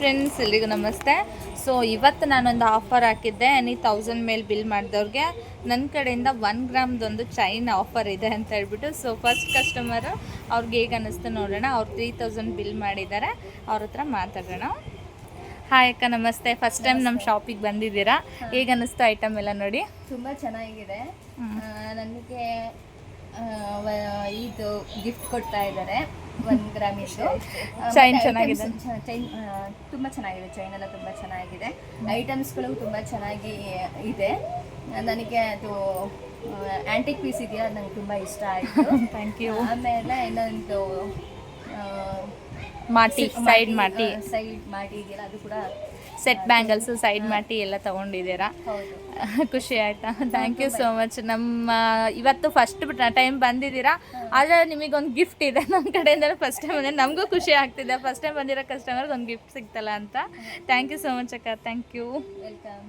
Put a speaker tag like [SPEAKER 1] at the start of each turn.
[SPEAKER 1] Friends, ಎಲ್ರಿಗೂ ನಮಸ್ತೆ. So ಇವತ್ತು ನಾನೊಂದು ಆಫರ್ ಹಾಕಿದ್ದೆ. 1000 ಮೇಲೆ ಬಿಲ್ ಮಾಡಿದವ್ರಿಗೆ ನನ್ನ ಕಡೆಯಿಂದ 1 ಗ್ರಾಮ್ದೊಂದು ಚೈನ್ ಆಫರ್ ಇದೆ ಅಂತ ಹೇಳ್ಬಿಟ್ಟು. ಸೊ ಫಸ್ಟ್ ಕಸ್ಟಮರು ಅವ್ರಿಗೆ ಹೇಗೆ ಅನ್ನಿಸ್ತು ನೋಡೋಣ. ಅವ್ರು 3000 ಬಿಲ್ ಮಾಡಿದ್ದಾರೆ, ಅವ್ರ ಹತ್ರ ಮಾತಾಡೋಣ. ಹಾಯ್ ಅಕ್ಕ, ನಮಸ್ತೆ. ಫಸ್ಟ್ ಟೈಮ್ ನಮ್ಮ ಶಾಪಿಗೆ ಬಂದಿದ್ದೀರಾ, ಹೇಗೆ ಅನ್ನಿಸ್ತು ಐಟಮ್ ಎಲ್ಲ ನೋಡಿ?
[SPEAKER 2] ತುಂಬ ಚೆನ್ನಾಗಿದೆ. ನನಗೆ ಇದು ಗಿಫ್ಟ್ ಕೊಡ್ತಾ ಇದ್ದಾರೆ 1 ಗ್ರಾಮ್ ಇದ್ದು.
[SPEAKER 1] ಚೈನ್ ಚೆನ್ನಾಗಿದೆ,
[SPEAKER 2] ಚೈನ್ ತುಂಬ ಚೆನ್ನಾಗಿದೆ. ಚೈನ್ ಎಲ್ಲ ತುಂಬ ಚೆನ್ನಾಗಿದೆ. ಐಟಮ್ಸ್ಗಳು ತುಂಬ ಚೆನ್ನಾಗಿ ಇದೆ. ನನಗೆ ಅದು ಆ್ಯಂಟಿಕ್ ಪೀಸ್ ಇದೆಯಾ, ಅದು ನಂಗೆ ತುಂಬ ಇಷ್ಟ ಆಯಿತು.
[SPEAKER 1] Thank you.
[SPEAKER 2] ಆಮೇಲೆ ಇನ್ನೊಂದು
[SPEAKER 1] ಮಾಟಿ, ಸೈಡ್ ಮಾಟಿ
[SPEAKER 2] ಇದೆಯಲ್ಲ, ಅದು ಕೂಡ
[SPEAKER 1] ಸೆಟ್ ಬ್ಯಾಂಗಲ್ಸು, ಸೈಡ್ ಮಾಟಿ ಎಲ್ಲ ತೊಗೊಂಡಿದ್ದೀರಾ.
[SPEAKER 2] ಹೌದು,
[SPEAKER 1] ಖುಷಿ ಆಯಿತಾ? Thank you so much. ನಮ್ಮ ಇವತ್ತು ಫಸ್ಟ್ ಟೈಮ್ ಬಂದಿದ್ದೀರಾ, ಆದರೆ ನಿಮಗೊಂದು ಗಿಫ್ಟ್ ಇದೆ ನಮ್ಮ ಕಡೆಯಿಂದ. ಫಸ್ಟ್ ಟೈಮ್ ಬಂದರೆ ನಮಗೂ ಖುಷಿ ಆಗ್ತಿದೆ. ಫಸ್ಟ್ ಟೈಮ್ ಬಂದಿರೋ ಕಸ್ಟಮರ್ಗೆ ಒಂದು ಗಿಫ್ಟ್ ಸಿಗ್ತಲ್ಲ ಅಂತ. ಥ್ಯಾಂಕ್ ಯು ಸೋ ಮಚ್ ಅಕ್ಕ, ಥ್ಯಾಂಕ್ ಯು.
[SPEAKER 2] ವೆಲ್ಕಮ್.